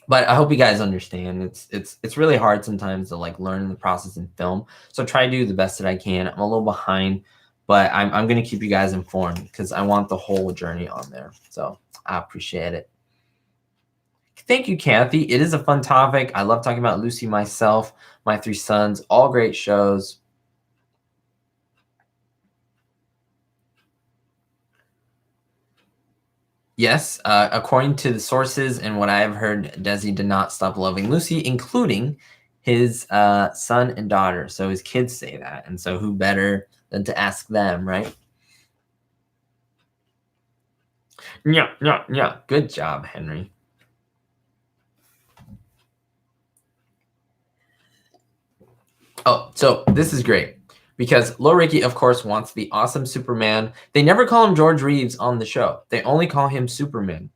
But I hope you guys understand. It's really hard sometimes to like learn the process in film. So try to do the best that I can. I'm a little behind, but I'm going to keep you guys informed, because I want the whole journey on there. So I appreciate it. Thank you, Kathy. It is a fun topic. I love talking about Lucy myself, my three sons, all great shows. Yes, according to the sources and what I have heard, Desi did not stop loving Lucy, including his son and daughter. So his kids say that. And so who better than to ask them, right? Yeah, yeah, yeah. Good job, Henry. Oh, so this is great, because Lil Ricky, of course, wants the awesome Superman. They never call him George Reeves on the show. They only call him Superman,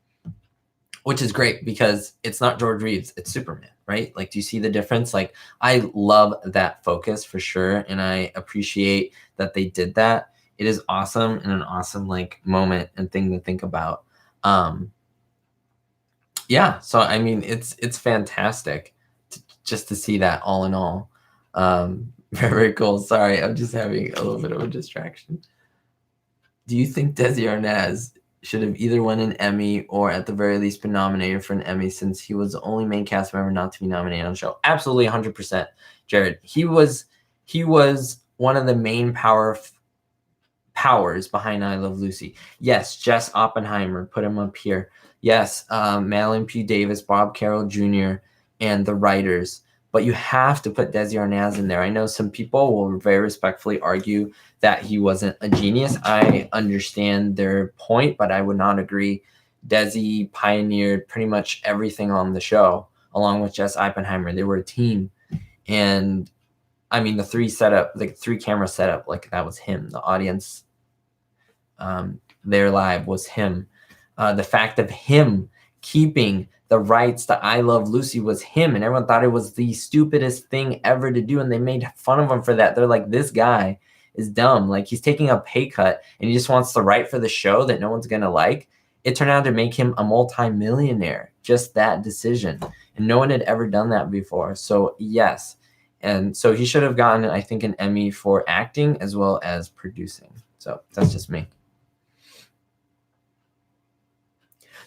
which is great, because it's not George Reeves, it's Superman, right? Like, do you see the difference? Like, I love that focus for sure, and I appreciate that they did that. It is awesome, and an awesome like moment and thing to think about. Yeah, so I mean, it's fantastic just to see that all in all. Very, very cool. Sorry, I'm just having a little bit of a distraction. Do you think Desi Arnaz should have either won an Emmy or at the very least been nominated for an Emmy, since he was the only main cast member not to be nominated on the show? Absolutely, 100%, Jared. He was one of the main powers behind I Love Lucy. Yes, Jess Oppenheimer, put him up here. Yes, Madeline P. Davis, Bob Carroll Jr., and the writers. But you have to put Desi Arnaz in there. I know some people will very respectfully argue that he wasn't a genius. I understand their point, but I would not agree. Desi pioneered pretty much everything on the show, along with Jess Oppenheimer. They were a team. And I mean, the three camera setup, like that was him. The audience there live was him. The fact of him keeping the rights to I Love Lucy was him, and everyone thought it was the stupidest thing ever to do, and they made fun of him for that. They're like, this guy is dumb. Like, he's taking a pay cut, and he just wants to write for the show that no one's going to like. It turned out to make him a multi-millionaire, just that decision. And no one had ever done that before. So, yes. And so he should have gotten, I think, an Emmy for acting as well as producing. So that's just me.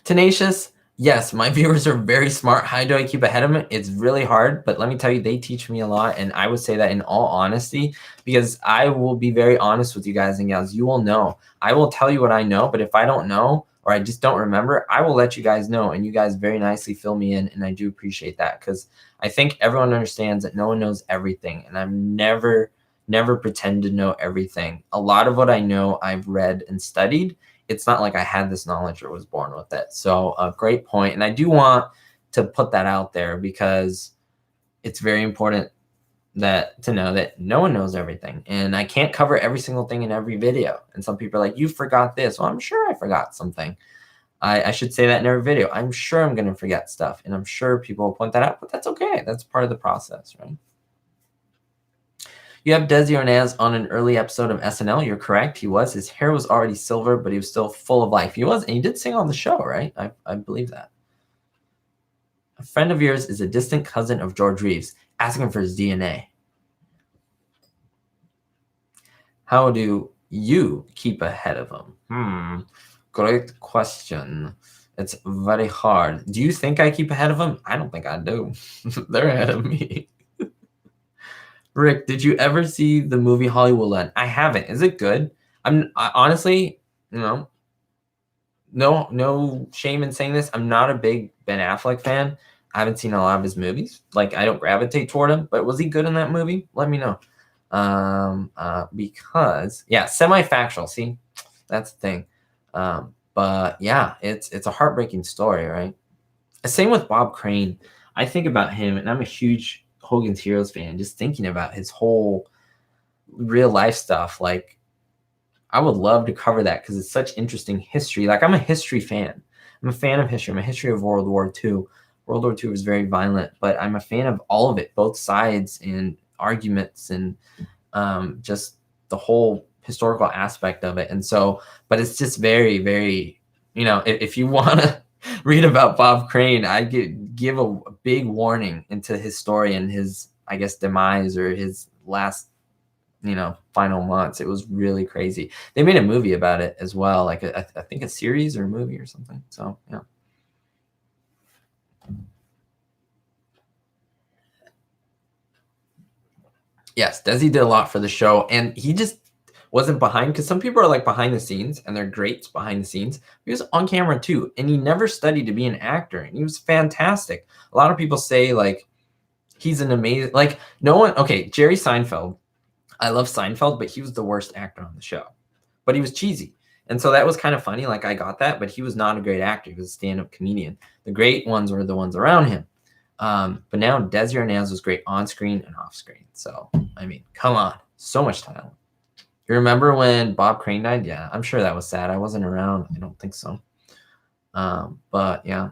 Tenacious. Yes, my viewers are very smart. How do I keep ahead of them? It's really hard, but let me tell you, they teach me a lot. And I would say that in all honesty, because I will be very honest with you guys and gals. You will know. I will tell you what I know, but if I don't know or I just don't remember, I will let you guys know. And you guys very nicely fill me in. And I do appreciate that, because I think everyone understands that no one knows everything. And I'm never pretend to know everything. A lot of what I know, I've read and studied. It's not like I had this knowledge or was born with it. So a great point. And I do want to put that out there, because it's very important to know that no one knows everything. And I can't cover every single thing in every video. And some people are like, you forgot this. Well, I'm sure I forgot something. I should say that in every video. I'm sure I'm going to forget stuff. And I'm sure people will point that out, but that's okay. That's part of the process, right? You have Desi Arnaz on an early episode of SNL. You're correct. He was. His hair was already silver, but he was still full of life. He was, and he did sing on the show, right? I believe that. A friend of yours is a distant cousin of George Reeves. Ask him for his DNA. How do you keep ahead of him? Great question. It's very hard. Do you think I keep ahead of them? I don't think I do. They're ahead of me. Rick, did you ever see the movie Hollywoodland? I haven't. Is it good? Honestly, no shame in saying this. I'm not a big Ben Affleck fan. I haven't seen a lot of his movies. Like, I don't gravitate toward him. But was he good in that movie? Let me know. Because yeah, semi-factual. See, that's the thing. But yeah, it's a heartbreaking story, right? Same with Bob Crane. I think about him, and I'm a huge Hogan's Heroes fan. Just thinking about his whole real life stuff, like, I would love to cover that, because it's such interesting history. Like, I'm a history fan. I'm a fan of history. I'm a history of World War II. World War II was very violent, but I'm a fan of all of it, both sides and arguments, and just the whole historical aspect of it. And so, but it's just very, very, if you want to read about Bob Crane, I give a big warning into his story and his, I guess, demise, or his last, final months. It was really crazy. They made a movie about it as well, like I think a series or a movie or something. So yeah. Yes, Desi did a lot for the show, and he just wasn't behind, because some people are like behind the scenes and they're great behind the scenes. He was on camera too, and he never studied to be an actor, and he was fantastic. A lot of people say, like, he's an amazing, like, no one, okay, Jerry Seinfeld. I love Seinfeld, but he was the worst actor on the show. But he was cheesy. And so that was kind of funny. Like, I got that, but he was not a great actor. He was a stand-up comedian. The great ones were the ones around him. But now Desi Arnaz was great on screen and off screen. So, I mean, come on. So much talent. You remember when Bob Crane died? Yeah, I'm sure that was sad. I wasn't around. I don't think so. But yeah.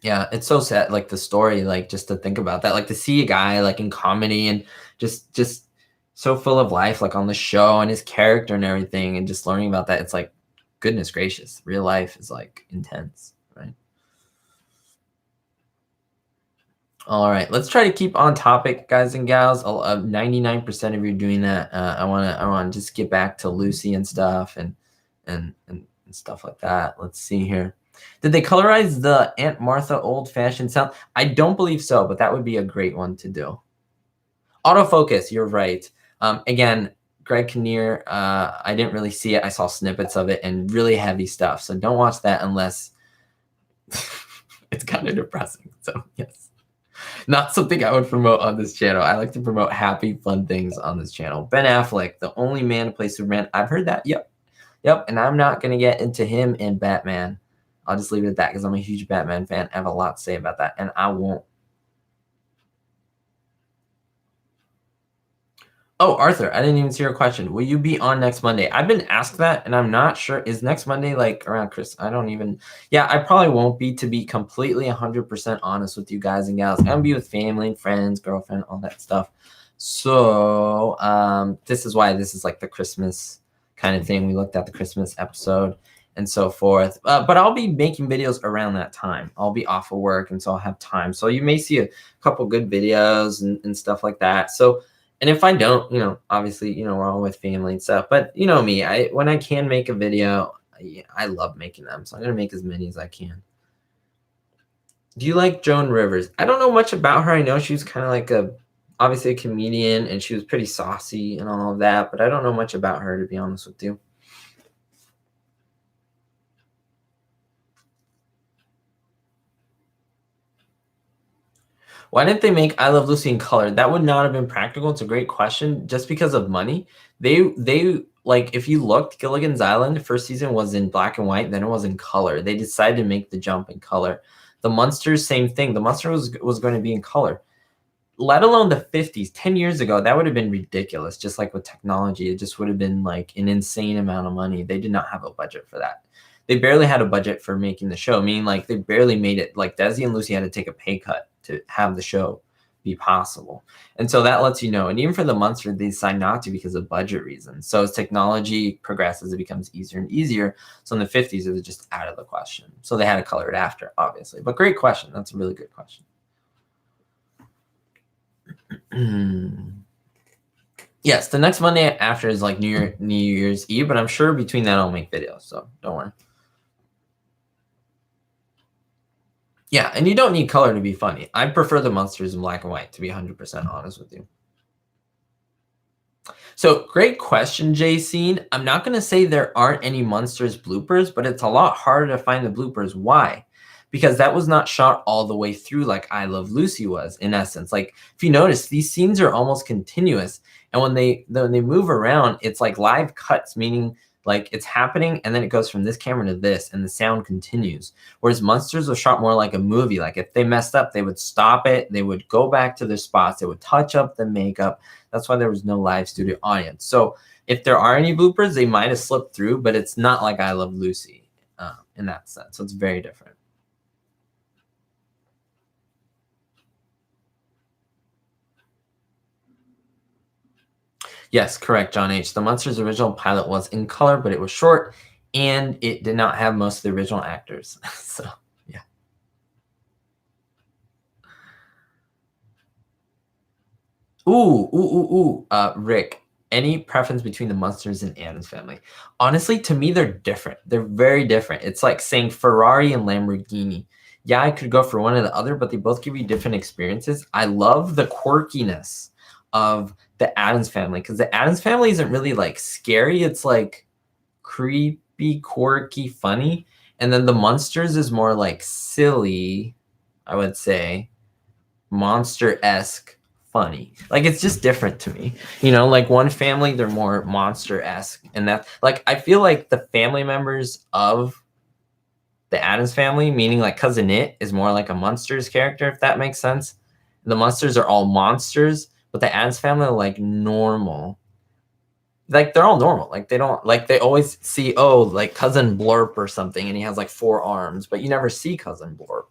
Yeah, it's so sad, like, the story, like, just to think about that, like, to see a guy, like, in comedy and just so full of life, like, on the show, and his character and everything, and just learning about that. It's like, goodness gracious, real life is, like, intense, right? All right, let's try to keep on topic, guys and gals. 99% of you doing that. I want to just get back to Lucy and stuff and stuff like that. Let's see here. Did they colorize the Aunt Martha old-fashioned sound? I don't believe so, but that would be a great one to do. Autofocus, you're right. Again, Greg Kinnear, I didn't really see it. I saw snippets of it and really heavy stuff. So don't watch that unless it's kind of depressing. So yes. Not something I would promote on this channel. I like to promote happy, fun things on this channel. Ben Affleck, the only man to play Superman. I've heard that. Yep. And I'm not going to get into him and Batman. I'll just leave it at that because I'm a huge Batman fan. I have a lot to say about that, and I won't. Oh, Arthur, I didn't even see your question. Will you be on next Monday? I've been asked that, and I'm not sure. Is next Monday like around Chris? I don't even. Yeah, I probably won't be, to be completely 100% honest with you guys and gals. I'm going to be with family and friends, girlfriend, all that stuff. So this is why this is like the Christmas kind of thing. We looked at the Christmas episode and so forth. But I'll be making videos around that time. I'll be off of work, and so I'll have time. So you may see a couple good videos and stuff like that. So. And if I don't, obviously, we're all with family and stuff. But you know me, when I can make a video, I love making them. So I'm going to make as many as I can. Do you like Joan Rivers? I don't know much about her. I know she was kind of like obviously a comedian, and she was pretty saucy and all of that. But I don't know much about her, to be honest with you. Why didn't they make I Love Lucy in color? That would not have been practical. It's a great question. Just because of money. They like, if you looked, Gilligan's Island, first season was in black and white, then it was in color. They decided to make the jump in color. The Munsters, same thing. The Munsters was going to be in color. Let alone the 50s, 10 years ago, that would have been ridiculous. Just like with technology, it just would have been like an insane amount of money. They did not have a budget for that. They barely had a budget for making the show. I mean, like, they barely made it. Like, Desi and Lucy had to take a pay cut to have the show be possible. And so that lets you know. And even for the Munsters, they decide not to because of budget reasons. So as technology progresses, it becomes easier and easier. So in the 50s, it was just out of the question. So they had to color it after, obviously. But great question. That's a really good question. Yes, the next Monday after is like New Year's Eve, but I'm sure between that I'll make videos. So don't worry. Yeah, and you don't need color to be funny. I prefer the Munsters in black and white, to be 100% honest with you. So great question, Jacene. I'm not going to say there aren't any Munsters bloopers, but it's a lot harder to find the bloopers. Why? Because that was not shot all the way through like I Love Lucy was, in essence. Like, if you notice, these scenes are almost continuous. And when they move around, it's like live cuts, meaning like it's happening and then it goes from this camera to this and the sound continues. Whereas Munsters was shot more like a movie. Like, if they messed up, they would stop it. They would go back to their spots. They would touch up the makeup. That's why there was no live studio audience. So if there are any bloopers, they might have slipped through, but it's not like I Love Lucy in that sense. So it's very different. Yes, correct, John H. The Munsters original pilot was in color, but it was short, and it did not have most of the original actors. So, yeah. Rick, any preference between the Munsters and Addams Family? Honestly, to me, they're different. They're very different. It's like saying Ferrari and Lamborghini. Yeah, I could go for one or the other, but they both give you different experiences. I love the quirkiness of the Addams Family, because the Addams Family isn't really like scary. It's like creepy, quirky, funny. And then the Munsters is more like silly, I would say, monster-esque funny. Like, it's just different to me. Like, one family, they're more monster-esque. And that, like, I feel like the family members of the Addams Family, meaning like Cousin It, is more like a Munsters character, if that makes sense. The Munsters are all monsters, but the Addams Family are like normal. Like, they're all normal. Like, they don't, like, they always see, oh, like Cousin Blurp or something, and he has like 4 arms, but you never see Cousin Blurp,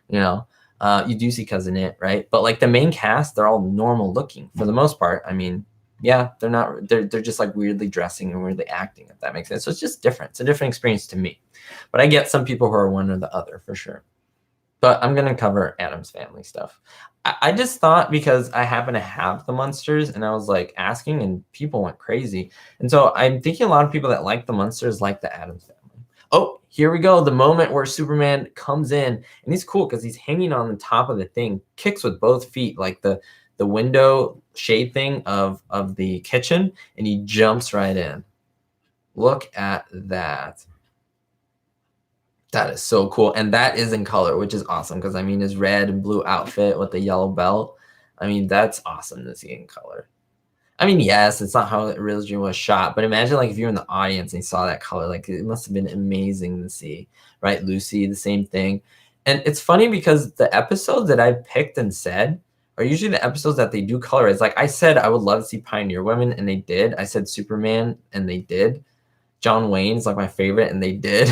you do see Cousin It, right? But like the main cast, they're all normal looking for the most part. I mean, yeah, they're just like weirdly dressing and weirdly acting, if that makes sense. So it's just different. It's a different experience to me. But I get some people who are one or the other for sure. but I'm going to cover Addams Family stuff. I just thought, because I happen to have the Munsters, and I was like asking, and people went crazy. And so I'm thinking a lot of people that like the Munsters like the Addams Family. Oh, here we go. The moment where Superman comes in, and he's cool because he's hanging on the top of the thing, kicks with both feet, like the window shade thing of the kitchen, and he jumps right in. Look at that. That is so cool. And that is in color, which is awesome, because I mean, his red and blue outfit with the yellow belt, I mean, that's awesome to see in color. I mean, yes, it's not how the original was shot, but imagine like if you're in the audience and you saw that color, like it must have been amazing to see, right? Lucy, the same thing. And it's funny because the episodes that I picked and said are usually the episodes that they do colorize. Like I said, I would love to see Pioneer Women, and they did. I said Superman, and they did. John Wayne's like my favorite, and they did.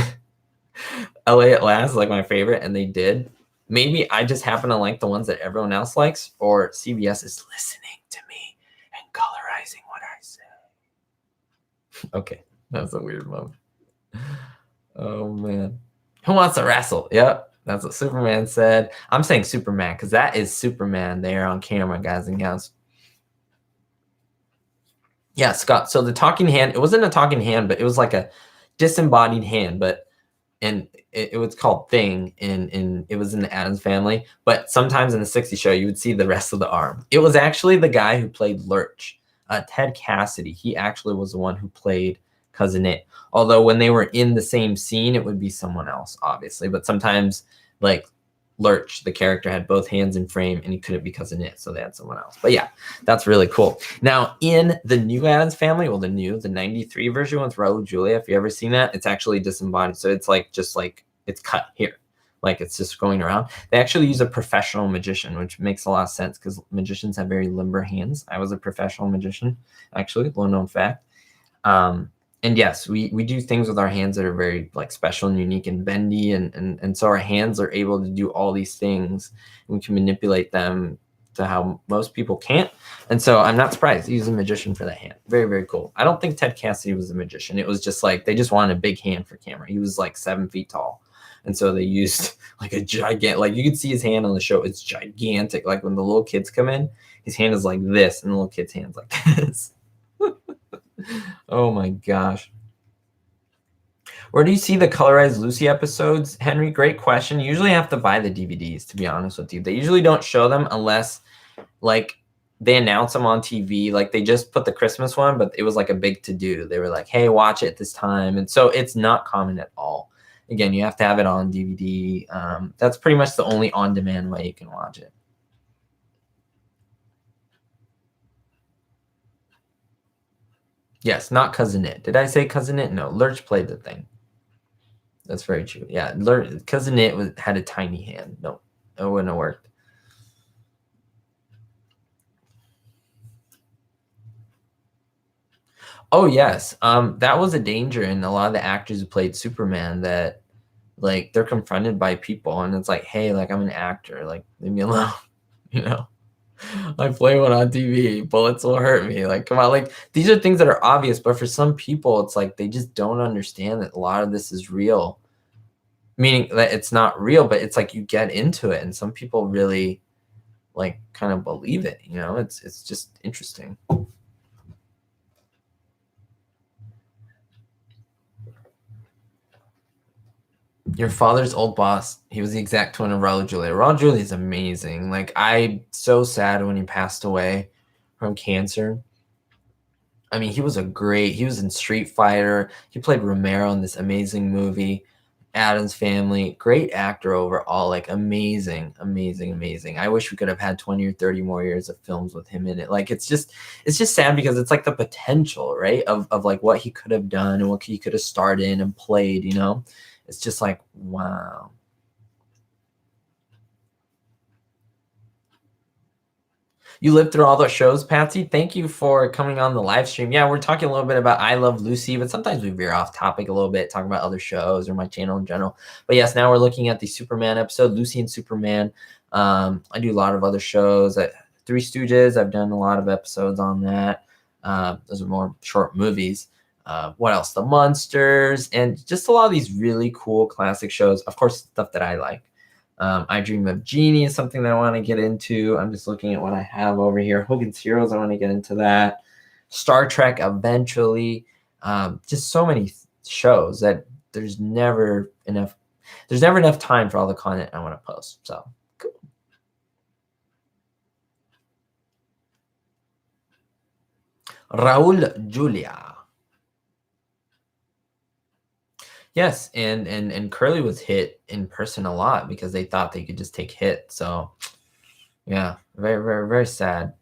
LA at Last is like my favorite, and they did. Maybe I just happen to like the ones that everyone else likes, or CBS is listening to me and colorizing what I say. Okay, that's a weird moment. Oh man, who wants to wrestle? Yep, that's what Superman said. I'm saying Superman because that is Superman there on camera, guys and gals. Yeah, Scott. So the talking hand, it wasn't a talking hand, but it was like a disembodied hand, but and it was called Thing, and it was in the Addams Family. But sometimes in the 60s show, you would see the rest of the arm. It was actually the guy who played Lurch, Ted Cassidy. He actually was the one who played Cousin It. Although when they were in the same scene, it would be someone else, obviously. But sometimes, like Lurch, the character, had both hands in frame, and he couldn't be Cousin It, so they had someone else. But yeah, that's really cool. Now, in the new Addams Family, well, the 93 version with Raul Julia, if you ever seen that, it's actually disembodied. So it's like, just like, it's cut here. Like, it's just going around. They actually use a professional magician, which makes a lot of sense because magicians have very limber hands. I was a professional magician, actually, little known fact. And yes, we do things with our hands that are very like special and unique and bendy, and so our hands are able to do all these things. We can manipulate them to how most people can't. And so I'm not surprised he was a magician for that hand. Very, very cool. I don't think Ted Cassidy was a magician. It was just like they just wanted a big hand for camera. He was like 7 feet tall. And so they used like a gigantic, like you could see his hand on the show. It's gigantic. Like when the little kids come in, his hand is like this, and the little kid's hand's like this. Oh my gosh. Where do you see the colorized Lucy episodes, Henry? Great question. You usually have to buy the DVDs, to be honest with you. They usually don't show them unless like they announce them on TV. Like they just put the Christmas one, but it was like a big to-do. They were like, hey, watch it this time. And so it's not common at all. Again, you have to have it on DVD. That's pretty much the only on-demand way you can watch it. Yes, not Cousin It. Did I say Cousin It? No, Lurch played the Thing. That's very true. Yeah, Cousin It had a tiny hand. No, it wouldn't have worked. Oh yes, that was a danger in a lot of the actors who played Superman, that like they're confronted by people, and it's like, hey, like I'm an actor, like leave me alone, you know. I play one on TV. Bullets will hurt me. Like, come on. Like, these are things that are obvious, but for some people, it's like they just don't understand that a lot of this is real. Meaning that it's not real, but it's like you get into it, and some people really like kind of believe it. You know, it's just interesting. Your father's old boss, he was the exact twin of Raul Julia. Raul Julia is amazing. Like, I'm so sad when he passed away from cancer. I mean, he was in Street Fighter. He played Romero in this amazing movie, Addams Family. Great actor overall, like amazing, amazing, amazing. I wish we could have had 20 or 30 more years of films with him in it. Like, it's just sad because it's like the potential, right? Of like what he could have done and what he could have starred in and played, you know? It's just like, wow. You lived through all those shows, Patsy. Thank you for coming on the live stream. Yeah, we're talking a little bit about I Love Lucy, but sometimes we veer off topic a little bit, talking about other shows or my channel in general. But yes, now we're looking at the Superman episode, Lucy and Superman. I do a lot of other shows. Three Stooges, I've done a lot of episodes on that. Those are more short movies. What else? The Munsters, and just a lot of these really cool classic shows. Of course, stuff that I like. I Dream of Jeannie is something that I want to get into. I'm just looking at what I have over here. Hogan's Heroes, I want to get into that. Star Trek eventually. Just so many shows that there's never enough time for all the content I want to post. So cool. Raul Julia. Yes, and Curly was hit in person a lot because they thought they could just take hit. So yeah, very, very, very sad.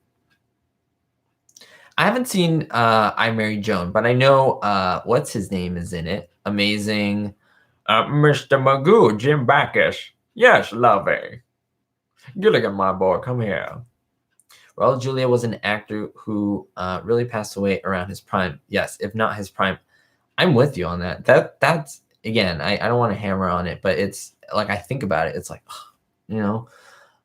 I haven't seen I Married Joan, but I know what's his name is in it. Amazing. Mr. Magoo, Jim Backus. Yes, lovey. Gilligan, my boy, come here. Raul Julia was an actor who really passed away around his prime. Yes, if not his prime. I'm with you on that. That's again, I don't want to hammer on it, but it's like I think about it, it's like, you know.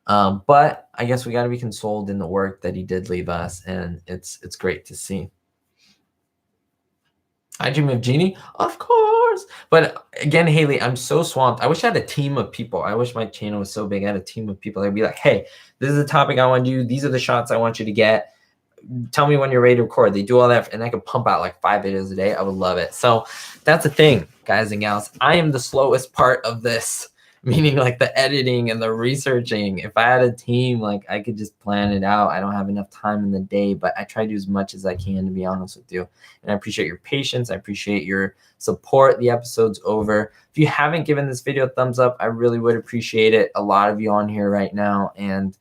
But I guess we got to be consoled in the work that he did leave us, and it's great to see. I Dream of Jeannie, of course. But again, Haley, I'm so swamped. I wish I had a team of people. I wish my channel was so big. I had a team of people that'd be like, hey, this is the topic I want to do. These are the shots I want you to get. Tell me when you're ready to record. They do all that, and I can pump out like 5 videos a day. I would love it. So that's the thing, guys and gals. I am the slowest part of this, meaning like the editing and the researching. If I had a team, like I could just plan it out. I don't have enough time in the day, but I try to do as much as I can, to be honest with you. And I appreciate your patience. I appreciate your support. The episode's over. If you haven't given this video a thumbs up, I really would appreciate it. A lot of you on here right now, and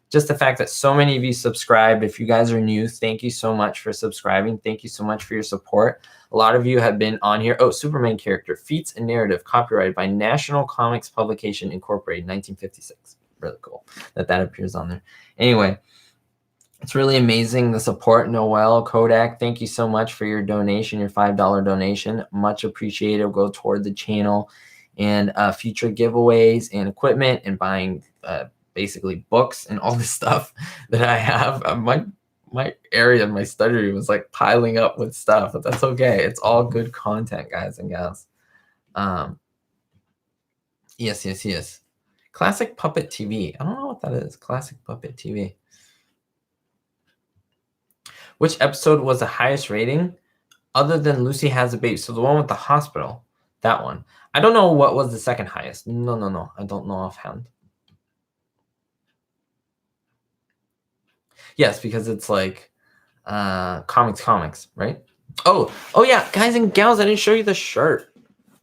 just the fact that so many of you subscribed. If you guys are new, thank you so much for subscribing. Thank you so much for your support. A lot of you have been on here. Oh, Superman character, Feats and Narrative, copyrighted by National Comics Publication Incorporated, 1956. Really cool that appears on there. Anyway, it's really amazing, the support. Noel, Kodak, thank you so much for your donation, your $5 donation. Much appreciated. It'll go toward the channel and future giveaways and equipment and buying basically books and all this stuff that I have. My area, my study room was like piling up with stuff, but that's okay. It's all good content, guys and gals. Yes. Classic Puppet TV. I don't know what that is. Classic Puppet TV. Which episode was the highest rating other than Lucy Has a Baby? So the one with the hospital, that one. I don't know what was the second highest. No. I don't know offhand. Yes, because it's like comics, right? Oh yeah, guys and gals, I didn't show you the shirt.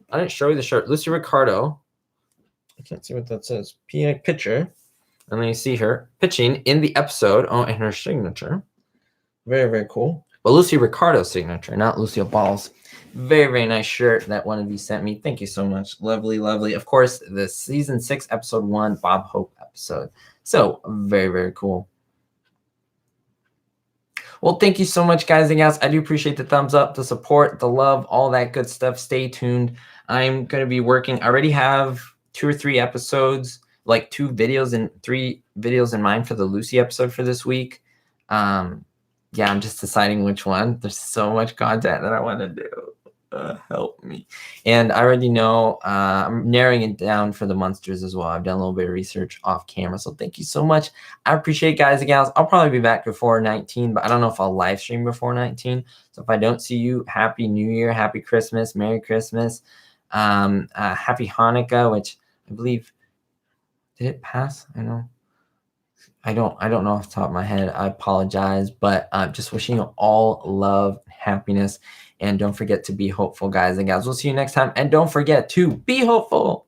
Lucy Ricardo. I can't see what that says. PI pitcher. And then you see her pitching in the episode. Oh, and her signature. Very, very cool. But Lucy Ricardo's signature, not Lucille Ball's. Very, very nice shirt that one of you sent me. Thank you so much. Lovely, lovely. Of course, the season 6, episode 1, Bob Hope episode. So very, very cool. Well, thank you so much, guys and gals. I do appreciate the thumbs up, the support, the love, all that good stuff. Stay tuned. I'm going to be working. I already have 2 or 3 episodes, like 2 videos and 3 videos in mind for the Lucy episode for this week. Yeah, I'm just deciding which one. There's so much content that I want to do. Help me. And I already know I'm narrowing it down for the Munsters as well. I've done a little bit of research off camera. So thank you so much. I appreciate it, guys and gals. I'll probably be back before 19, but I don't know if I'll live stream before 19. So if I don't see you, Happy New Year, Happy Christmas, Merry Christmas, Happy Hanukkah, which I believe, did it pass? I don't know off the top of my head. I apologize, but just wishing you all love, happiness, and don't forget to be hopeful, guys and gals. We'll see you next time, and don't forget to be hopeful.